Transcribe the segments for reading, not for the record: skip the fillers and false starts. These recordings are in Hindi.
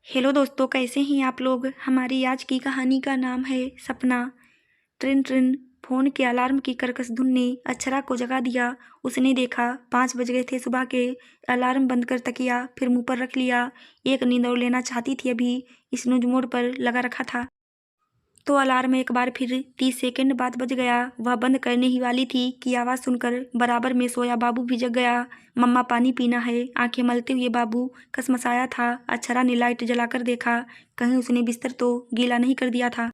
हेलो दोस्तों, कैसे हैं आप लोग। हमारी आज की कहानी का नाम है सपना। ट्रिन ट्रिन फोन के अलार्म की कर्कश धुन ने अक्षरा को जगा दिया। उसने देखा 5 बज गए थे सुबह के। अलार्म बंद कर तकिया फिर मुंह पर रख लिया। एक नींद और लेना चाहती थी, अभी स्नूज मोड पर लगा रखा था तो अलार्म एक बार फिर 30 सेकंड बाद बज गया। वह बंद करने ही वाली थी कि आवाज़ सुनकर बराबर में सोया बाबू भी जग गया। मम्मा पानी पीना है। आंखें मलते हुए बाबू कसमसाया था। अक्षरा ने लाइट जलाकर देखा, कहीं उसने बिस्तर तो गीला नहीं कर दिया था।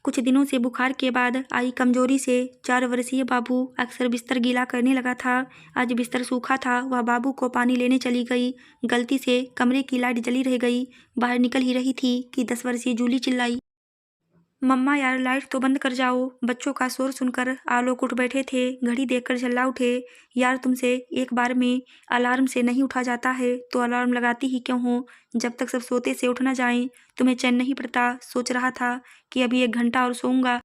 कुछ दिनों से बुखार के बाद आई कमजोरी से 4 वर्षीय बाबू अक्सर बिस्तर गीला करने लगा था। आज बिस्तर सूखा था। वह बाबू को पानी लेने चली गई। गलती से कमरे की लाइट जली रह गई। बाहर निकल ही रही थी कि 10 वर्षीय जूली चिल्लाई, मम्मा यार लाइट तो बंद कर जाओ। बच्चों का शोर सुनकर आलोक उठ बैठे थे। घड़ी देखकर झल्ला उठे। यार तुमसे एक बार में अलार्म से नहीं उठा जाता है तो अलार्म लगाती ही क्यों हो। जब तक सब सोते से उठ ना जाएं तुम्हें चैन नहीं पड़ता। सोच रहा था कि अभी 1 घंटा और सोऊंगा।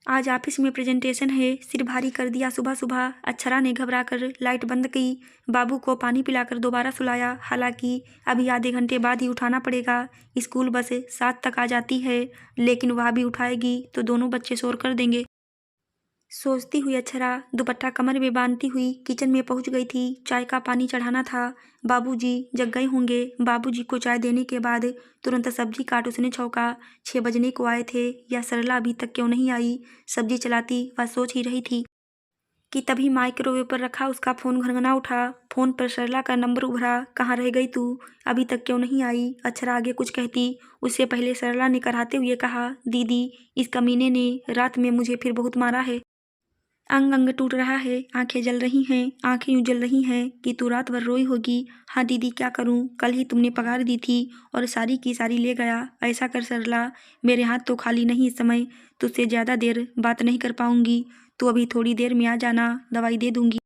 आज ऑफिस में प्रेजेंटेशन है। सिर भारी कर दिया सुबह सुबह। अक्षरा ने घबराकर लाइट बंद की। बाबू को पानी पिलाकर दोबारा सुलाया। हालांकि अभी आधे घंटे बाद ही उठाना पड़ेगा। स्कूल बस 7 तक आ जाती है, लेकिन वह भी उठाएगी तो दोनों बच्चे शोर कर देंगे। सोचती हुई अक्षरा दुपट्टा कमर में बांधती हुई किचन में पहुंच गई थी। चाय का पानी चढ़ाना था। बाबूजी जग गए होंगे। बाबूजी को चाय देने के बाद तुरंत सब्जी काट उसने छौंका। 6 बजने को आए थे। यह सरला अभी तक क्यों नहीं आई। सब्जी चलाती वह सोच ही रही थी कि तभी माइक्रोवेव पर रखा उसका फोन घनघना उठा। फोन पर सरला का नंबर उभरा। कहाँ रह गई तू, अभी तक क्यों नहीं आई। अक्षरा आगे कुछ कहती उससे पहले सरला ने कराहते हुए कहा, दीदी इस कमीने ने रात में मुझे फिर बहुत मारा है। अंग अंग टूट रहा है। आंखें जल रही हैं। आंखें यूं जल रही हैं कि तू रात भर रोई होगी। हाँ दीदी क्या करूं, कल ही तुमने पगार दी थी और सारी की सारी ले गया। ऐसा कर सरला, मेरे हाथ तो खाली नहीं इस समय। तुझसे ज़्यादा देर बात नहीं कर पाऊंगी। तू अभी थोड़ी देर में आ जाना, दवाई दे दूंगी,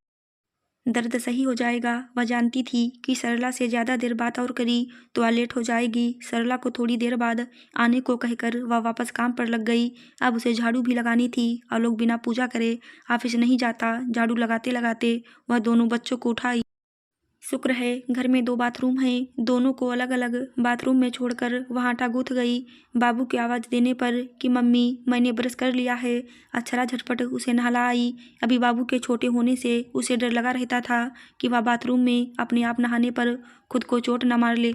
दर्द सही हो जाएगा। वह जानती थी कि सरला से ज़्यादा देर बात और करी तो वह लेट हो जाएगी। सरला को थोड़ी देर बाद आने को कहकर वह वापस काम पर लग गई। अब उसे झाड़ू भी लगानी थी। आलोक बिना पूजा करे ऑफिस नहीं जाता। झाड़ू लगाते लगाते वह दोनों बच्चों को उठाई। शुक्र है घर में 2 बाथरूम हैं। दोनों को अलग अलग बाथरूम में छोड़कर वह आटा गूंथ गई। बाबू की आवाज़ देने पर कि मम्मी मैंने ब्रश कर लिया है, अक्षरा झटपट उसे नहला आई। अभी बाबू के छोटे होने से उसे डर लगा रहता था कि वह बाथरूम में अपने आप नहाने पर खुद को चोट न मार ले।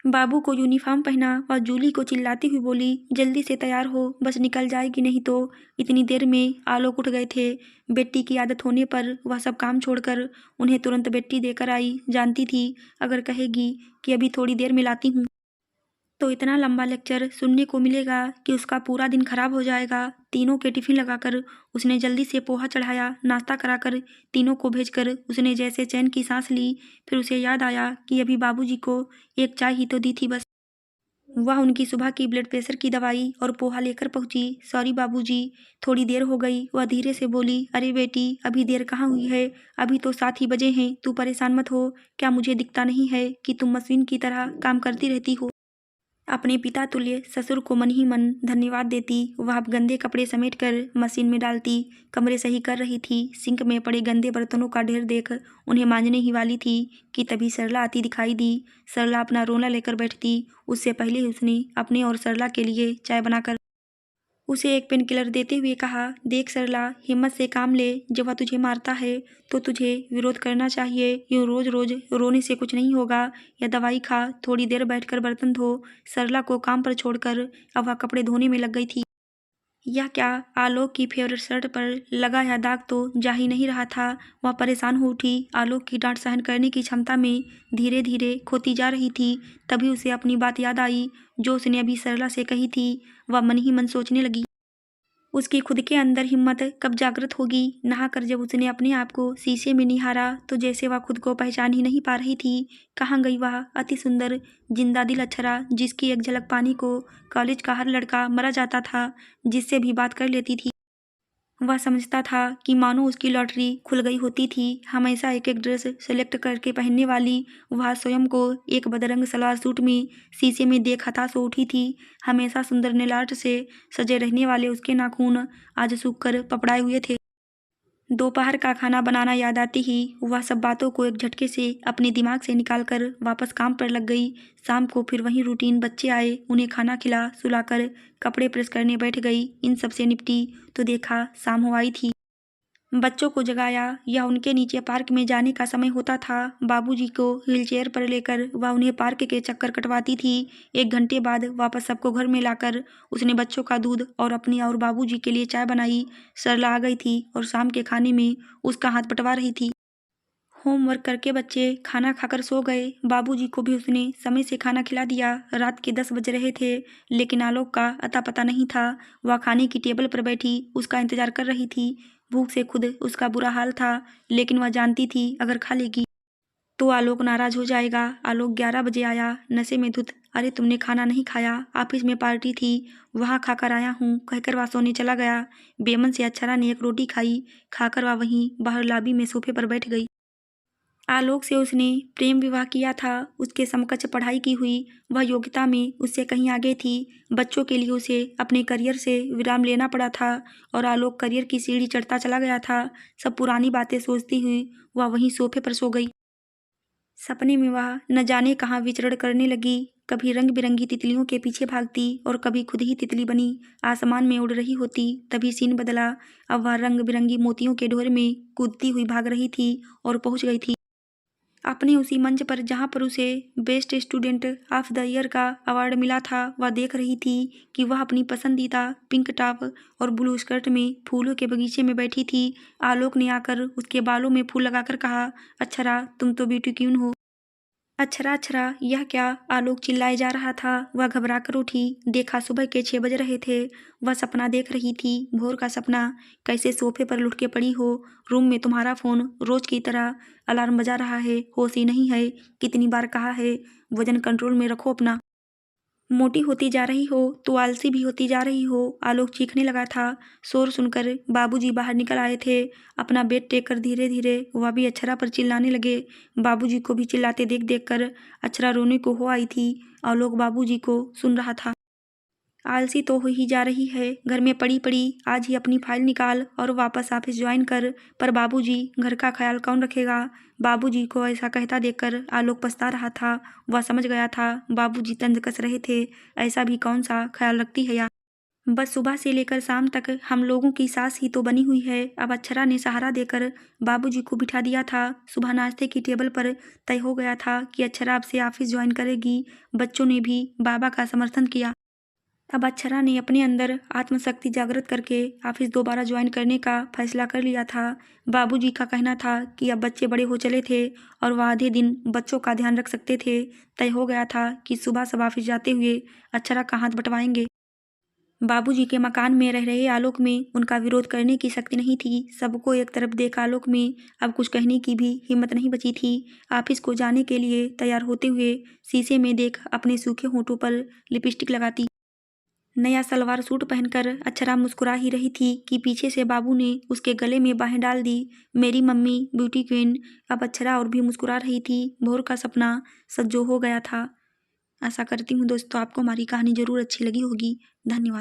बाबू को यूनिफॉर्म पहना। वह जूली को चिल्लाती हुई बोली, जल्दी से तैयार हो, बस निकल जाएगी नहीं तो। इतनी देर में आलोक उठ गए थे। बेटी की आदत होने पर वह सब काम छोड़कर उन्हें तुरंत बेटी देकर आई। जानती थी अगर कहेगी कि अभी थोड़ी देर में लाती हूँ तो इतना लंबा लेक्चर सुनने को मिलेगा कि उसका पूरा दिन खराब हो जाएगा। तीनों के टिफिन लगाकर उसने जल्दी से पोहा चढ़ाया। नाश्ता कराकर तीनों को भेजकर उसने जैसे चैन की सांस ली। फिर उसे याद आया कि अभी बाबूजी को एक चाय ही तो दी थी बस। वह उनकी सुबह की ब्लड प्रेशर की दवाई और पोहा लेकर पहुंची। सॉरी बाबूजी, थोड़ी देर हो गई। वह धीरे से बोली, अरे बेटी अभी देर कहाँ हुई है, अभी तो 7 ही बजे हैं। तू परेशान मत हो। क्या मुझे दिखता नहीं है कि तुम मशीन की तरह काम करती रहती हो। अपने पिता तुल्य ससुर को मन ही मन धन्यवाद देती। वह अब गंदे कपड़े समेटकर मशीन में डालती। कमरे सही कर रही थी। सिंक में पड़े गंदे बर्तनों का ढेर देख उन्हें मांजने ही वाली थी कि तभी सरला आती दिखाई दी। सरला अपना रोना लेकर बैठती। उससे पहले ही उसने अपने और सरला के लिए चाय बनाकर उसे एक पेन किलर देते हुए कहा, देख सरला, हिम्मत से काम ले। जब वह तुझे मारता है तो तुझे विरोध करना चाहिए। यूँ रोज रोज रोने से कुछ नहीं होगा। या दवाई खा, थोड़ी देर बैठकर बर्तन धो। सरला को काम पर छोड़कर अब वह कपड़े धोने में लग गई थी। यह क्या, आलोक की फेवरेट शर्ट पर लगा यह दाग तो जा ही नहीं रहा था। वह परेशान हो उठी। आलोक की डांट सहन करने की क्षमता में धीरे धीरे खोती जा रही थी। तभी उसे अपनी बात याद आई जो उसने अभी सरला से कही थी। वह मन ही मन सोचने लगी, उसकी खुद के अंदर हिम्मत कब जागृत होगी। नहाकर जब उसने अपने आप को शीशे में निहारा तो जैसे वह खुद को पहचान ही नहीं पा रही थी। कहाँ गई वह अति सुंदर जिंदा दिल अक्षरा, जिसकी एक झलक पानी को कॉलेज का हर लड़का मरा जाता था, जिससे भी बात कर लेती थी। वह समझता था कि मानो उसकी लॉटरी खुल गई होती थी। हमेशा एक एक ड्रेस सेलेक्ट करके पहनने वाली वह स्वयं को एक बदरंग सलवार सूट में शीशे में देख हताश हो उठी थी। हमेशा सुंदर नेल आर्ट से सजे रहने वाले उसके नाखून आज सूख कर पपड़ाए हुए थे। दोपहर का खाना बनाना याद आती ही वह सब बातों को एक झटके से अपने दिमाग से निकालकर वापस काम पर लग गई। शाम को फिर वही रूटीन, बच्चे आए, उन्हें खाना खिला सुलाकर कपड़े प्रेस करने बैठ गई। इन सब से निपटी तो देखा शाम हो आई थी। बच्चों को जगाया या उनके नीचे पार्क में जाने का समय होता था। बाबूजी को व्हीलचेयर पर लेकर वह उन्हें पार्क के चक्कर कटवाती थी। 1 घंटे बाद वापस सबको घर में लाकर उसने बच्चों का दूध और अपनी और बाबूजी के लिए चाय बनाई। सरला आ गई थी और शाम के खाने में उसका हाथ बंटवा रही थी। होमवर्क करके बच्चे खाना खाकर सो गए। बाबूजी को भी उसने समय से खाना खिला दिया। रात के 10 बज रहे थे, लेकिन आलोक का अता पता नहीं था। वह खाने की टेबल पर बैठी उसका इंतजार कर रही थी। भूख से खुद उसका बुरा हाल था, लेकिन वह जानती थी अगर खा लेगी तो आलोक नाराज हो जाएगा। आलोक 11 बजे आया, नशे में धुत। अरे तुमने खाना नहीं खाया? ऑफिस में पार्टी थी, वहाँ खाकर आया हूँ, कहकर वह सोने चला गया। बेमन से अक्षरा ने एक रोटी खाई। खाकर वह वहीं बाहर लॉबी में सोफे पर बैठ गई। आलोक से उसने प्रेम विवाह किया था, उसके समकक्ष पढ़ाई की हुई, वह योग्यता में उससे कहीं आगे थी। बच्चों के लिए उसे अपने करियर से विराम लेना पड़ा था और आलोक करियर की सीढ़ी चढ़ता चला गया था। सब पुरानी बातें सोचती हुई वह वहीं सोफे पर सो गई। सपने में वह न जाने कहाँ विचरण करने लगी। कभी रंग बिरंगी तितलियों के पीछे भागती और कभी खुद ही तितली बनी आसमान में उड़ रही होती। तभी सीन बदला। अब वह रंग बिरंगी मोतियों के ढोर में कूदती हुई भाग रही थी और पहुंच गई थी अपने उसी मंच पर जहां पर उसे best student of the year का अवार्ड मिला था। वह देख रही थी कि वह अपनी पसंदीदा पिंक टॉप और ब्लू स्कर्ट में फूलों के बगीचे में बैठी थी। आलोक ने आकर उसके बालों में फूल लगाकर कहा, अक्षरा तुम तो ब्यूटी क्वीन हो। अक्षरा अक्षरा यह क्या? आलोक चिल्लाए जा रहा था। वह घबरा कर उठी। देखा सुबह के 6 बज रहे थे। वह सपना देख रही थी, भोर का सपना। कैसे सोफे पर लुढ़के पड़ी हो, रूम में तुम्हारा फोन रोज की तरह अलार्म बजा रहा है, होश ही नहीं है। कितनी बार कहा है वजन कंट्रोल में रखो अपना। मोटी होती जा रही हो तो आलसी भी होती जा रही हो। आलोक चीखने लगा था। शोर सुनकर बाबूजी बाहर निकल आए थे। अपना बेड टेक कर धीरे धीरे वह भी अक्षरा पर चिल्लाने लगे। बाबूजी को भी चिल्लाते देख देख कर अक्षरा रोने को हो आई थी। आलोक बाबूजी को सुन रहा था। आलसी तो हो ही जा रही है, घर में पड़ी पड़ी आज ही अपनी फाइल निकाल और वापस ऑफिस ज्वाइन कर। पर बाबूजी, घर का ख्याल कौन रखेगा? बाबूजी को ऐसा कहता देखकर आलोक पछता रहा था। वह समझ गया था बाबूजी तंज कस रहे थे। ऐसा भी कौन सा ख्याल रखती है यार। बस सुबह से लेकर शाम तक हम लोगों की सास ही तो बनी हुई है। अब अक्षरा ने सहारा देकर बाबूजी को बिठा दिया था। सुबह नाश्ते की टेबल पर तय हो गया था कि अक्षरा अब से ऑफिस ज्वाइन करेगी। बच्चों ने भी बाबा का समर्थन किया। अब अक्षरा ने अपने अंदर आत्मशक्ति जागृत करके ऑफिस दोबारा ज्वाइन करने का फैसला कर लिया था। बाबूजी का कहना था कि अब बच्चे बड़े हो चले थे और वह आधे दिन बच्चों का ध्यान रख सकते थे। तय हो गया था कि सुबह सब ऑफिस जाते हुए अक्षरा का हाथ बंटवाएंगे। बाबूजी के मकान में रह रहे आलोक में उनका विरोध करने की शक्ति नहीं थी। सबको एक तरफ देख आलोक में अब कुछ कहने की भी हिम्मत नहीं बची थी। ऑफिस को जाने के लिए तैयार होते हुए शीशे में देख अपने सूखे होंठों पर लिपस्टिक लगाती नया सलवार सूट पहनकर अक्षरा मुस्कुरा ही रही थी कि पीछे से बाबू ने उसके गले में बाहें डाल दी। मेरी मम्मी ब्यूटी क्वीन। अब अक्षरा और भी मुस्कुरा रही थी। भोर का सपना सच जो हो गया था। आशा करती हूँ दोस्तों आपको हमारी कहानी जरूर अच्छी लगी होगी। धन्यवाद।